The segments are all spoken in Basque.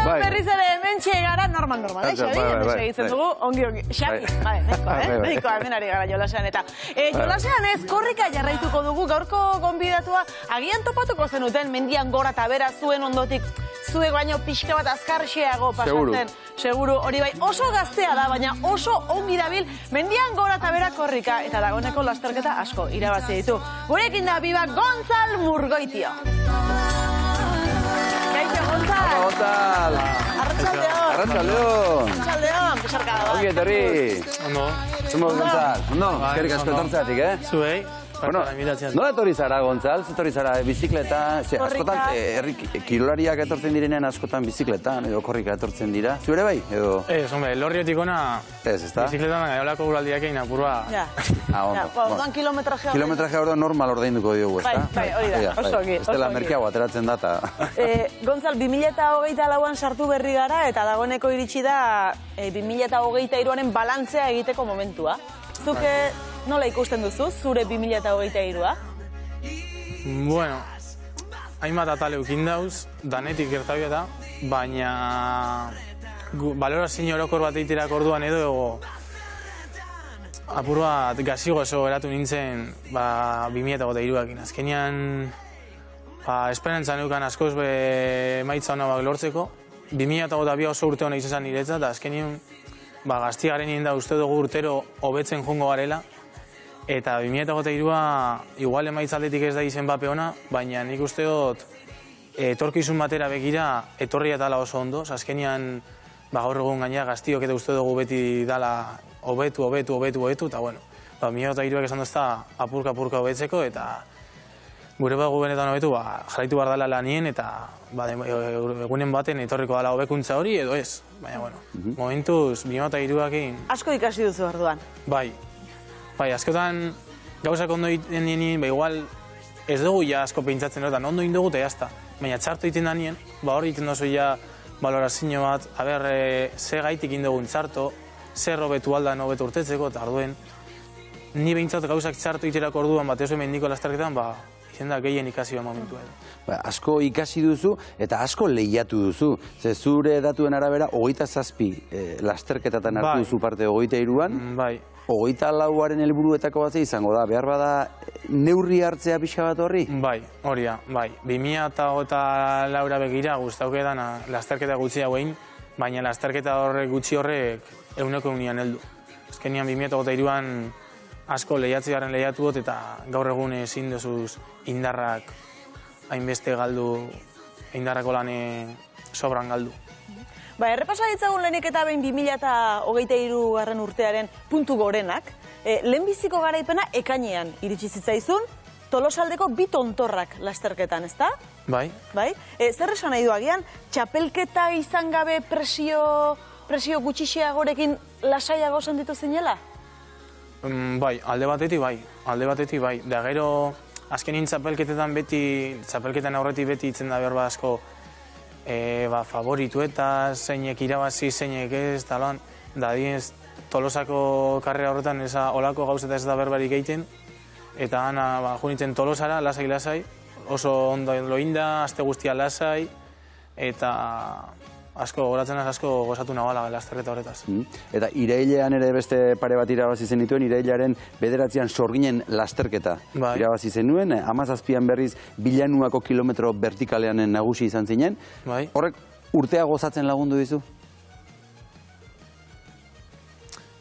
berriz ere hemen txegara, normal, hemen segitzen dugu, ongi, Xabi, nahiko, hemen ari gara jolasean eta. Jolasean ez, korrika jarraituko dugu, gaurko gonbidatua, agian topatuko zenuten, mendian gora eta bera zuen ondotik, zuek baino pixka bat azkarxeago pasatzen. Seguru, hori bai, oso gaztea da, baina oso ongi dabil, mendian gora eta bera korrika, eta dagoeneko lasterketa asko irabazi ditu. Gurekin da biba Gontzal Murgoitio. Kaixo, Gontzal! Gontzal! Arratxaldeon! Arratxaldeon! Arratxaldeon, pisarka da. Ongi etorri! Ondo. Zumo, Gontzal. Ondo, eskerik asko etortzeatik, Zuei. Bueno, nola etorri zara, Gontzal? Etorri zara bizikleta? Askotan, kirolariak etortzen direnean askotan bizikletan, edo korrika etortzen dira. Zu ere bai? Ez, hombre, Elorriotik ona bizikletan gaiolako guraldiak egin apurua. Ja, orduan kilometrajea. Kilometrajea orduan normal ordainduko diogu, ezta? Bai, hori da, oso ogi. Estela merkeago ateratzen data. Gontzal, 2024an sartu berri gara, eta dagoeneko iritsi da 2023aren balantzea egiteko momentua. Zuke nola ikusten duzu, zure 2023a? Bueno, hainbat atale ukin dauz, danetik gertabi eta, baina balorazio orokor bat eitirak orduan edo apur bat gazigo oso geratu nintzen 2023akin. Azkenean, esperantza neukan askoz emaitza hona lortzeko. 2022 oso urte hona izan niretzat, eta azkenean gazti garen nien da uste dugu urtero hobetzen joango garela. Eta 2023a igual emaitzaldetik ez da izen bape ona, baina nik uste dut etorkizun batera begira etorri eta oso ondo. Azkenean gaur egun gaina gaztiok eta uste dugu beti dala hobetu, eta bueno, 2023ak esan duzta apurka hobetzeko eta gure bagu benetan hobetu jarraitu behar dela lanien eta egunen baten etorriko dala hobekuntza hori edo ez. Baina, bueno, momentuz 2023akin... Asko ikasi duzu orduan. Bai, askotan gauzak ondo egiten nien, igual ez dugu ja asko pentsatzen horretan, ondo egin dugu eta jazta. Baina txartu egiten da nien, hori egiten duzu ja balorazio bat, ze gaitik egin dugun txarto, zer hobetu aldan hobetu urtetzeko, eta arduen, ni behintzat gauzak txartu egiterako orduan bat ez mendiko lasterketan, izen da gehien ikasi bat momentu edo. Asko ikasi duzu eta asko lehiatu duzu. Zure datuen arabera, 27 lasterketatan hartu duzu parte 23an. Bai. 24aren helburuetako bat izango da, behar bada neurri hartzea pixa bat horri? Bai, hori da, bai. 2024 begira guztauke dana lasterketa gutxi hauein, baina lasterketa horrek gutxi horrek eguneko unian heldu. Azkenean 2023an asko lehiatzearen lehiatu dut eta gaur egun ezin duzuz indarrak hainbeste galdu, indarrako lane sobran galdu. Errepasa ditzagun lehenik eta behin 2023 urtearen puntu gorenak, lehenbiziko garaipena ekainean iritsi zitzaizun, Tolosaldeko 2 tontorrak lasterketan, ezta? Bai. Zer esan nahi du agian, txapelketa izan gabe presio gutxixiagorekin lasaiago sentitu zinela? Bai, alde batetik bai. Da gero, azkenin txapelketan aurretik beti itzen da behar asko favoritu eta zeinek irabazi, zeinek ez, talan. Da dienz, Tolosako karrera horretan olako gauzeta ez da berbarik egiten. Eta gana, junitzen Tolosara, lasai, oso ondo loinda, aste guztia lasai, eta goratzen asko gozatu nagoela lasterketa horretaz. Eta irailean ere beste pare bat irabazi zenituen, irailaren 9an Sorginen lasterketa irabazi zenuen, 17an berriz Bilanuako kilometro vertikalean nagusi izan zinen. Horrek urtea gozatzen lagundu dizu?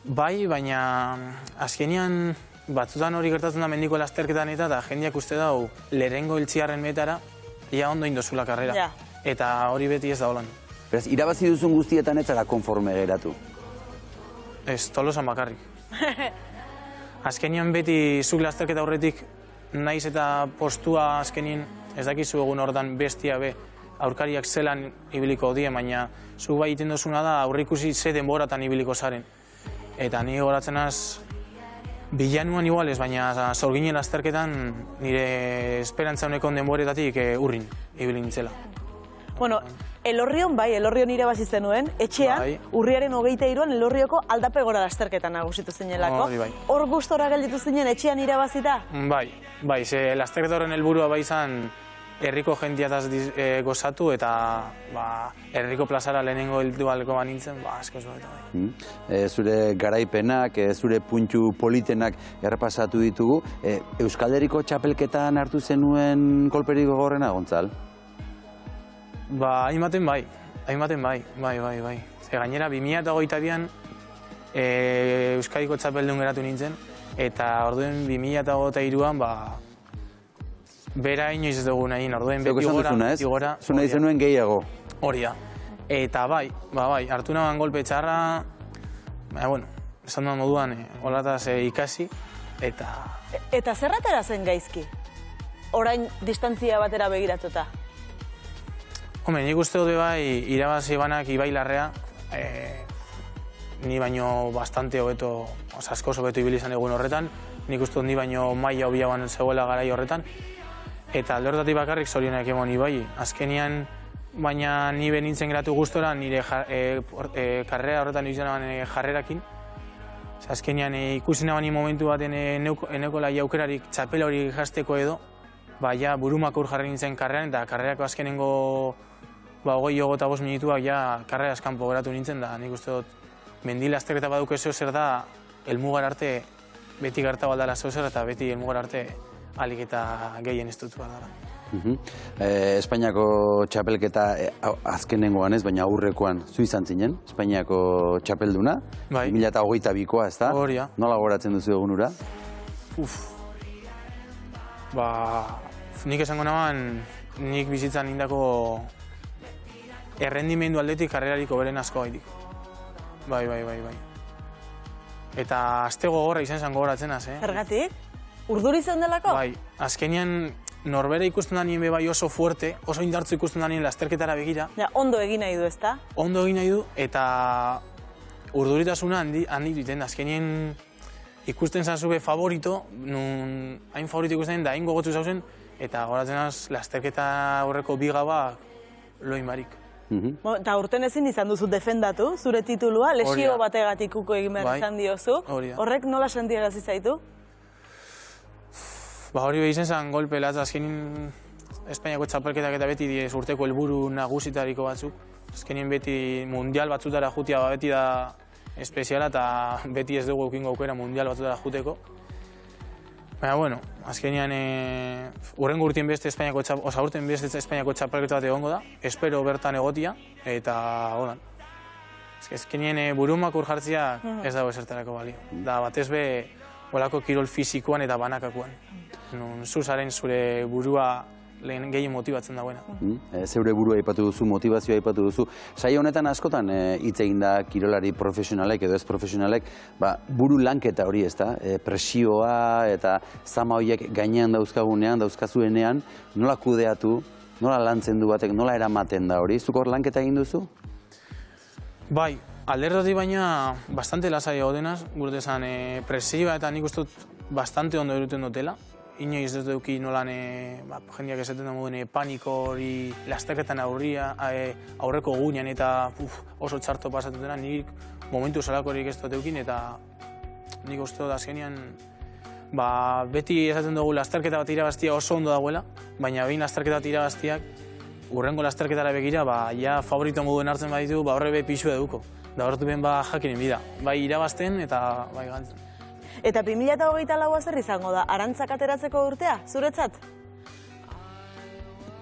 Bai, baina azkenean batzutan hori gertatzen da mendiko lasterketan eta jendeak uste dau lehengo iltziarren metara, ia ondo indozula karrera. Eta hori beti ez da holan. Beraz, irabazi duzun guztietan ez zara konforme geratu? Ez, Tolosan bakarrik. Azkenean beti zuk lasterketa horretik naiz eta postua azkenean ez dakizu egun horretan bestia aurkariak zelan ibiliko die, baina zuk bai iten dozuna da aurrikusi ze denboratan ibiliko zaren. Eta ni goratzen az Bilanuan igual ez, baina Sorginen lasterketan nire esperantza honekon denboretatik urrin ibili nintzela. Bueno, Elorrion irabazi zenuen, etxean, urriaren 23an Elorrioko Aldapegora lasterketan nagusitu zinelako. Hor gustora gelditu zinen etxean irabazita? Bai, ze lasterketa horren helburua bai izan herriko jentiataz gozatu eta herriko plazara lehenengo heldu balko banintzen, askoz bat. Zure garaipenak, zure puntu politenak errepasatu ditugu. Euskal Herriko txapelketan hartu zenuen kolperik gogorrena, Gontzal? Hainbaten bai. Gainera, 2022an Euskadiko txapeldun geratu nintzen, eta orduen 2023an bera inoiz ez dugu nahi, orduen beti gora. Zuna izenuen gehiago. Hori da. Eta bai, hartu nagoan golpe txarra, esan duan moduan, holataz ikasi, eta... Eta zerratera zen gaizki? Orain distantzia batera begiratuta? Nik uste dut bai, irabazi banak Ibai Larrea, ni baino bastante hobeto, askoz hobeto ibili izan egun horretan, nik uste dut ni baino maila hobiagoan zegoela garai horretan, eta alde horretatik bakarrik zorionak emon Ibai. Azkenian, baina ni benintzen geratu gustora, nire karrera horretan izan jarrerakin. Azkenian ikusi nagoen momentu baten enekola aukerarik txapela hori jasteko edo, burumakur jarri nintzen karreran, eta karrerako azkenengo 25 minutuak karrera eskanpo geratu nintzen, da nik uste dut mendila azterketa baduk ez zer da, elmugar arte beti gerta baldala zeuzer, eta beti elmugar arte alik eta gehien ez dutu baldala. Espainiako txapelketa azkenengoan ez, baina aurrekoan zu izan zinen, Espainiako txapelduna, 2022koa, ez da? Horia. Nola goratzen duzu egun ura? Nik esango nagoan, nik bizitzan indako errendimendu aldetik karrerariko beren asko gaitik. Bai. Eta aste gogorra izan zen gogoratzen az, Zergatik? Urduri zen delako? Bai, azkenian norbera ikusten da nien bai oso fuerte, oso indartzu ikusten da nien lasterketara begira. Ondo egin nahi du, ezta? Ondo egin nahi du, eta urduritasuna handi duten. Azkenien ikusten zazube favorito, hain favorito ikusten da, hain gogotzu zauzen, eta goratzen az, lasterketa horreko bigaba loin barik. Eta urten ezin izan duzu defendatu, zure titulua, lesio bategatik uko egin behar izan diozu. Horrek nola sentiagazi zaitu? Hori behizen zen golpe latz, azkenin Espainiako txapelketak eta beti diez urteko helburu nagusitariko batzuk. Azkenin beti mundial batzutara jutia beti da espeziala, eta beti ez dugu ekingo aukera mundial batzutara juteko. Baina, azkenian urrengo urtien beste Espainiako txapelketa bat egongo da, espero bertan egotia, eta holan. Azkenien burumakur jartzia ez dago esertarako balio. Da batez be, olako kirol fizikoan eta banakakoan. Zuzaren zure burua lehen gehien motibatzen dagoena. Zeure burua aipatu duzu, motivazioa aipatu duzu. Saio honetan askotan hitz egin da kirolari profesionalek edo ez profesionalek, buru lanketa hori ez da, presioa eta zama horiek gainean dauzkagunean, dauzkazuenean, nola kudeatu, nola lantzen du batek, nola eramaten da hori? Zuk hor lanketa egin duzu? Bai, alderdatik baina bastante lasai gaudenaz, gurte esan presioa eta nik uste dut bastante ondo eruten dutela. Inoiz ez duki nolan jendeak esaten da moduen paniko hori lasterketan aurreko gunean eta oso txarto pasatu dena, nik momentu salakorik ez dut eukin eta nik uste dut azkenean beti esaten dugu lasterketa bat irabaztia oso ondo dagoela, baina behin lasterketa bat irabaztiak urrengo lasterketara begira ja favorito moduen hartzen baditu horre be pixu eduko. Da horretu ben jakinen bida, bai irabazten eta bai galtzen. Eta 2024a zer izango da, arantzak ateratzeko urtea, zuretzat?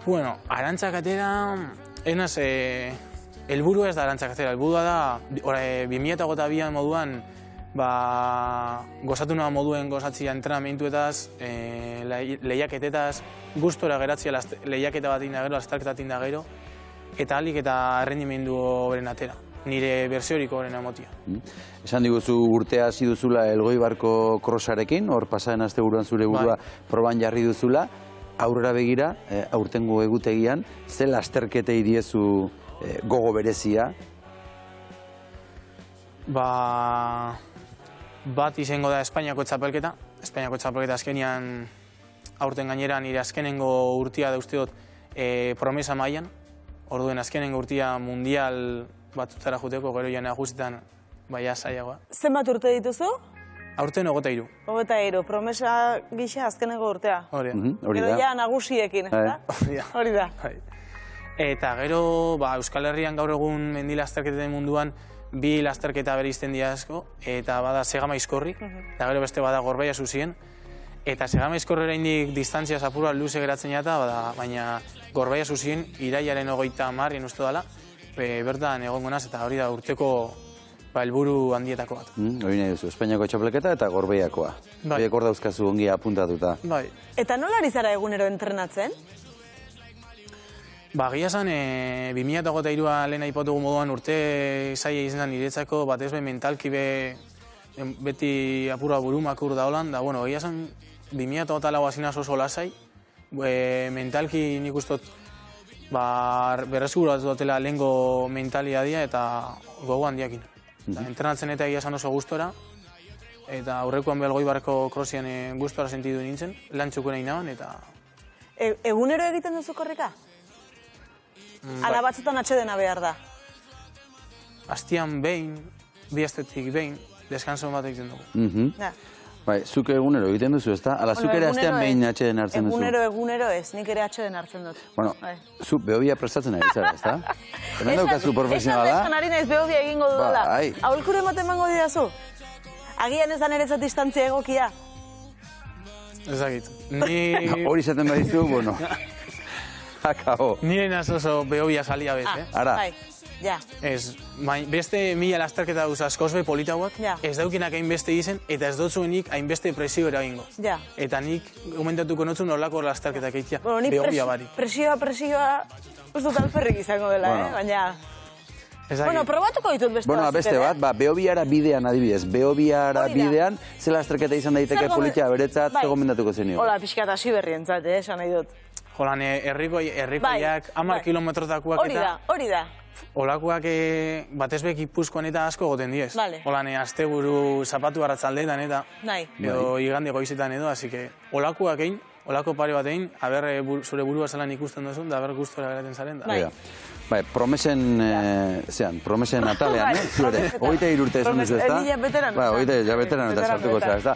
Bueno, arantzak atera, enaz, helburua ez da arantzak atera, helburua da, 2022an moduan, gozatu nahi moduen gozatzia entrenamentuetaz, lehiaketetaz, gustora geratzia lehiaketa bat indagero, lasterketa bat indagero, eta alik eta errendimendu horren atera. Nire berzioriko horren emotia. Esan diguzu urtea hasi duzula Elgoibarko krosarekin, hor pasaren asteburuan zure burua proban jarri duzula, aurrera begira, aurtengo egutegian, ze lasterketei diezu gogo berezia? Bat izango da Espainiako txapelketa. Espainiako txapelketa azkenian aurten gainera nire azkenengo urtia da uste dut promesa mailan. Orduen azkenengo urtia mundial batutara juteko, gero joan agustetan baina zailagoa. Zenbat urte dituzu? Aurten 23. 23, promesa gisa azkeneko urtea. Hori da. Hori Gero da. ja nagusiekin, ezta? Hori da. Eta gero, Euskal Herrian gaur egun mendi lasterketeten munduan, bi lasterketa bereizten dira asko, eta bada Segama Aizkorri, eta gero beste bada Gorbeia Zuzien. Eta Segama Aizkorri oraindik distantzia apurua luze geratzen jata, baina Gorbeia Zuzien irailaren 30 uste dela, bertan egongo naz, eta hori da urteko helburu handietako bat. Hori nahi duzu, Espainiako txapelketa eta Gorbeiakoa. Horiek hor dauzkazu ongi apuntatuta. Bai. Eta nola ari zara egunero entrenatzen? Gila zan, 2023a lehen aipatugu moduan urte zaila izan da niretzako, batez be mentalki beti apurra burumakur da holan, da, bueno, gila zan, 2008 azinaz oso lasai, mentalki nik ustot berrezkuratu dutela lehengo mentalidadia eta gogo handiakin. Entrenatzen eta gila zan oso gustora, eta aurrekoan behal Goibarko krosian gustora sentidu nintzen, lan txuko nahi naban, eta... Egunero egiten duzu korrika? Ala batzutan atsedena behar da? Astian behin, bi astetik behin, deskanso bat egiten dugu. Bai, zuk egunero egiten duzu, ezta? Ala, zuk ere astean behin atxeden hartzen duzu. Egunero ez, nik ere atxeden hartzen dut. Bueno, zu behobia prestatzen ari zara, ezta? Hemen daukazu profesionala. Esan ari naiz behobia egingo dudala. Aholkure ematen mango didazu? Agian ez da niretzat distantzia egokia? Ezagit. Hori izaten badizu, bueno. Akabo. Nire naz oso behobia salia bez, Ara. Ja. Ez, beste 1000 lasterketa duz askoz be politauak, ez daukinak hainbeste izen, eta ez dutzuenik hainbeste presio eragingo. Ja. Eta nik komentatuko notzun nolako lasterketak eitia, behobia bari. Presioa, ez dut alperrik izango dela, baina... Bueno, probatuko ditut beste bat. Bueno, beste bat, Behobiara bidean adibidez. Behobiara bidean, ze lasterketa izan daiteke politia beretzat, ze gomendatuko zenio. Hola, pixkat hasi berrientzat, esan nahi dut. Jolan, herrikoiak 10 kilometrotakoak eta... Hori da. Olakoak batez be Gipuzkoan eta asko goten diez. Holan, asteburu zapatu arratzaldeetan eta... Edo igande goizetan edo, así que... Olakoak egin, olako pare bat egin, aber zure burua zelan ikusten duzun, da aber gustora geraten zaren da. Bai, promesen atalean, zuere, 23 urte esan duzu, ezta? Egi ja beteran. Bai, 23 ja beteran eta sartuko zara, ezta?